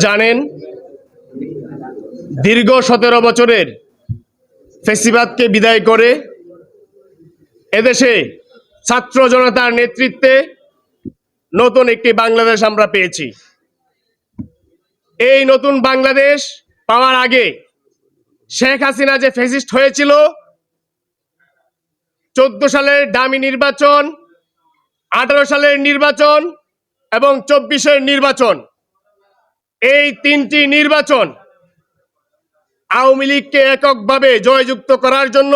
জানেন, দীর্ঘ 17 বছরের ফ্যাসিবাদকে বিদায় করে এদেশে ছাত্র জনতার নেতৃত্বে নতুন একটি বাংলাদেশ আমরা পেয়েছি। এই নতুন বাংলাদেশ পাওয়ার আগে শেখ হাসিনা যে ফ্যাসিস্ট হয়েছিল, 14 সালের ডামি নির্বাচন, 18 সালের নির্বাচন এবং 24-এর নির্বাচন, এই তিনটি নির্বাচন আওয়ামী লীগকে এককভাবে জয়যুক্ত করার জন্য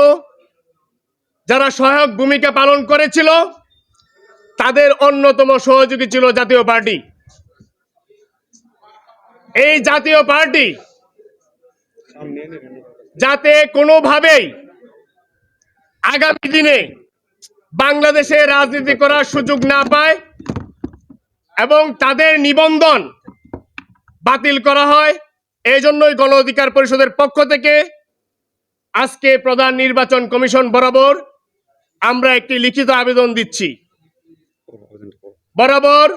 যারা সহায়ক ভূমিকা পালন করেছিল, তাদের অন্যতম সহযোগী ছিল জাতীয় পার্টি। এই জাতীয় পার্টি যাতে কোনোভাবেই আগামী দিনে বাংলাদেশে রাজনীতি করার সুযোগ না পায় এবং তাদের নিবন্ধন বাতিল করা হয়, এই জন্যই গণ অধিকার পরিষদের পক্ষ থেকে আজকে প্রধান নির্বাচন কমিশন বরাবর আমরা একটি লিখিত আবেদন দিচ্ছি। বরাবর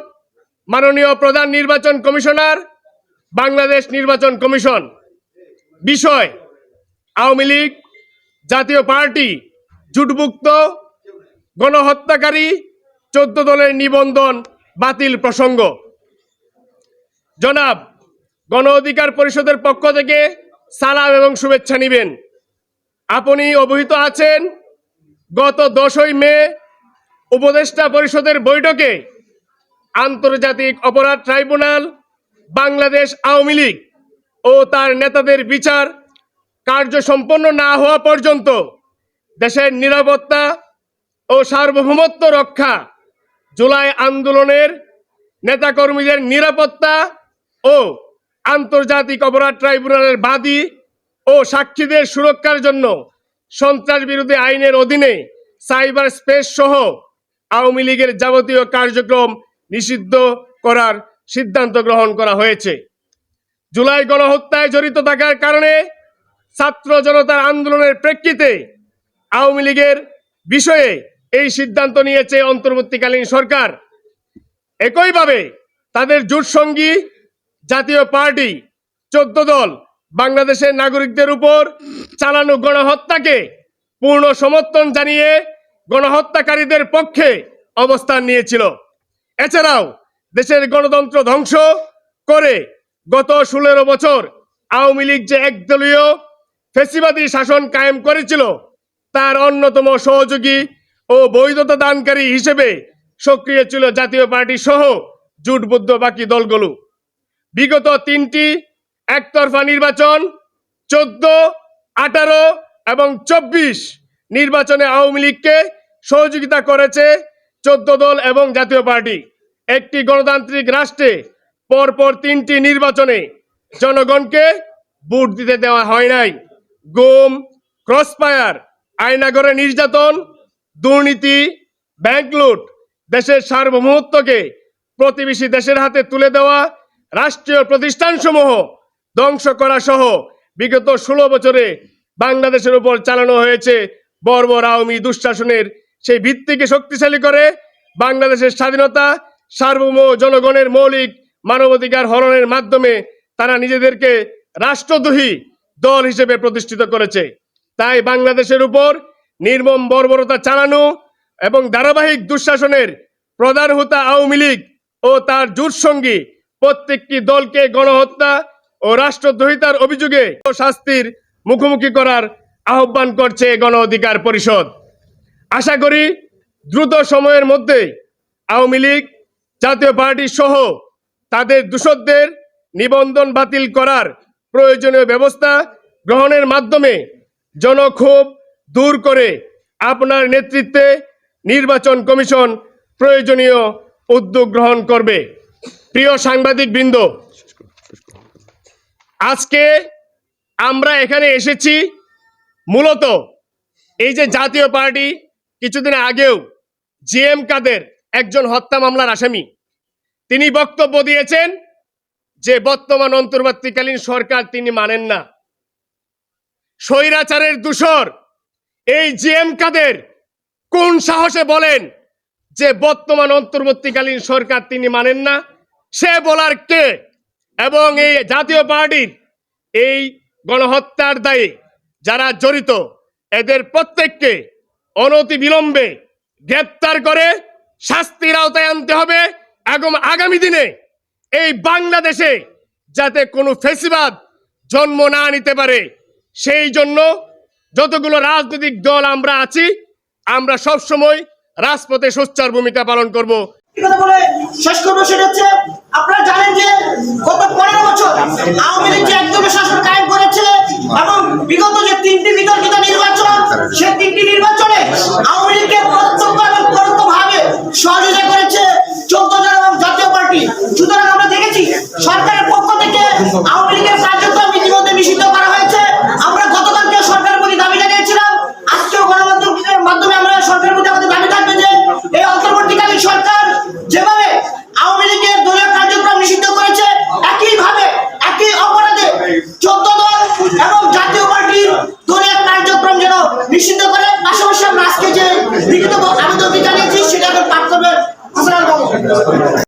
মাননীয় প্রধান নির্বাচন কমিশনার, বাংলাদেশ নির্বাচন কমিশন, বিষয় আওয়ামী লীগ, জাতীয় পার্টি, জোটভুক্ত গণহত্যাকারী 14 দলের নিবন্ধন বাতিল প্রসঙ্গ। জনাব, গণ অধিকার পরিষদের পক্ষ থেকে সালাম এবং শুভেচ্ছা নিবেন। আপনি অবহিত আছেন, গত 10ই মে উপদেষ্টা পরিষদের বৈঠকে আন্তর্জাতিক অপরাধ ট্রাইব্যুনাল বাংলাদেশ আওয়ামী লীগ ও তার নেতাদের বিচার কার্য সম্পন্ন না হওয়া পর্যন্ত দেশের নিরাপত্তা ও সার্বভৌমত্ব রক্ষা, জুলাই আন্দোলনের নেতাকর্মীদের নিরাপত্তা ও আন্তর্জাতিক অপরাধ ট্রাইব্যুনালের বাদী ও সাক্ষীদের সুরক্ষার জন্য সন্ত্রাস বিরোধী আইনের অধীনে সাইবার স্পেস সহ আওয়ামী লীগের যাবতীয় কার্যক্রম নিষিদ্ধ করার সিদ্ধান্ত গ্রহণ করা হয়েছে। জুলাই গণহত্যায় জড়িত থাকার কারণে ছাত্র জনতার আন্দোলনের প্রেক্ষিতে আওয়ামী লীগের বিষয়ে এই সিদ্ধান্ত নিয়েছে অন্তর্বর্তীকালীন সরকার। একইভাবে তাদের জোট সঙ্গী জাতীয় পার্টি 14 দল বাংলাদেশের নাগরিকদের উপর চালানো গণহত্যাকে পূর্ণ সমর্থন জানিয়ে গণহত্যাকারীদের পক্ষে অবস্থান নিয়েছিল। এছাড়াও দেশের গণতন্ত্র ধ্বংস করে গত 16 বছর আওয়ামী লীগ যে একদলীয় ফ্যাসিবাদী শাসন কায়েম করেছিল, তার অন্যতম সহযোগী ও বৈধতা দানকারী হিসেবে সক্রিয় ছিল জাতীয় পার্টি সহ জোটবদ্ধ বাকি দলগুলো। বিগত 3টি একতরফা নির্বাচন, 14, 18 এবং 24 নির্বাচনে আওয়ামী লীগকে সহযোগিতা করেছে 14 দল এবং জাতীয় পার্টি। একটি গণতান্ত্রিক রাষ্ট্রে পরপর 3টি নির্বাচনে জনগণকে ভোট দিতে দেওয়া হয় নাই। গুম, ক্রসফায়ার, আয়নাঘরে নির্যাতন, দুর্নীতি, ব্যাংক লুট, দেশের সার্বভৌমত্বকে প্রতিবেশী দেশের হাতে তুলে দেওয়া, রাষ্ট্রীয় প্রতিষ্ঠানসমূহ ধ্বংস করা সহ বিগত 16 বছরে বাংলাদেশের উপর চালানো হয়েছে বর্বর আওয়ামী দুঃশাসনের সেই ভিত্তিকে শক্তিশালী করে বাংলাদেশের স্বাধীনতা, সার্বভৌম জনগণের মৌলিক মানবাধিকার হরণের মাধ্যমে তারা নিজেদেরকে রাষ্ট্রদ্রোহী দল হিসেবে প্রতিষ্ঠিত করেছে। তাই বাংলাদেশের উপর নির্মম বর্বরতা চালানো এবং ধারাবাহিক দুঃশাসনের প্রধান হোতা আওয়ামী লীগ ও তার জোট সঙ্গী প্রত্যেকটি দলকে গণহত্যা ও রাষ্ট্রদ্রোহিতার অভিযোগে শাস্তির মুখোমুখি করার আহ্বান করছে গণ অধিকার পরিষদ। আশা করি দ্রুত সময়ের মধ্যে আওয়ামী লীগ, জাতীয় পার্টি সহ তাদের দোষরদের নিবন্ধন বাতিল করার প্রয়োজনীয় ব্যবস্থা গ্রহণের মাধ্যমে জনক্ষোভ দূর করে আপনার নেতৃত্বে নির্বাচন কমিশন প্রয়োজনীয় উদ্যোগ গ্রহণ করবে। প্রিয় সাংবাদিক বৃন্দ, আজকে আমরা এখানে এসেছি মূলত এই যে জাতীয় পার্টি কিছুদিন আগেও জিএম কাদের একজন হত্যা মামলার আসামি, তিনি বক্তব্য দিয়েছেন যে বর্তমান অন্তর্বর্তীকালীন সরকার তিনি মানেন না। স্বৈরাচারের দূষর এই জিএম কাদের কোন সাহসে বলেন যে বর্তমান অন্তর্বর্তীকালীন সরকার তিনি মানেন না? সে বলার কে? এবং এই জাতীয় পার্টির এই গণহত্যার দায়ে যারা জড়িত এদের প্রত্যেককে অনতিবিলম্বে গ্রেপ্তার করে শাস্তির আওতায় আনতে হবে এবং আগামী দিনে এই বাংলাদেশে যাতে কোনো ফ্যাসিবাদ জন্ম না নিতে পারে সেই জন্য যতগুলো রাজনৈতিক দল আমরা আছি আমরা সব সময় রাজপথে সোচ্চার ভূমিকা পালন করব। শেষ করবো সেটা হচ্ছে আপনারা জানেন যে গত 15 বছর আওয়ামী লীগ যে একদমই শাসন কায়েম করেছে এবং বিগত যে 3টি বিতর্কিত নির্বাচন সেই 3টি নির্বাচনে আওয়ামী লীগকে প্রত্যক্ষ এবং পরোক্ষভাবে সহযোগিতা করেছে 14 জন এবং জাতীয় পার্টি। সুতরাং আমরা দেখেছি সরকারের পক্ষ থেকে আওয়ামী লীগের কার্যক্রম ইতিমধ্যে নিষিদ্ধ করা হয়েছে। আমরা গতকালকে সরকারের প্রতি দাবি জানিয়েছিলাম, আজকেও গণমাধ্যমের মাধ্যমে আমরা সরকারের প্রতি আমাদের দাবি থাকবে যে এই অন্তর্বর্তীকালীন সরকার যেভাবে আওয়ামী লীগের দলীয় কার্যক্রম নিষিদ্ধ করেছে একইভাবে একই অপরাধে 14 দল এবং জাতীয় পার্টির দলীয় কার্যক্রম যেন নিষিদ্ধ করে। পাশাপাশি আমরা আজকে যে লিখিত আবেদনটি জানিয়েছি সেটা এখন পাঠ করবেন হাসান আল মামুন।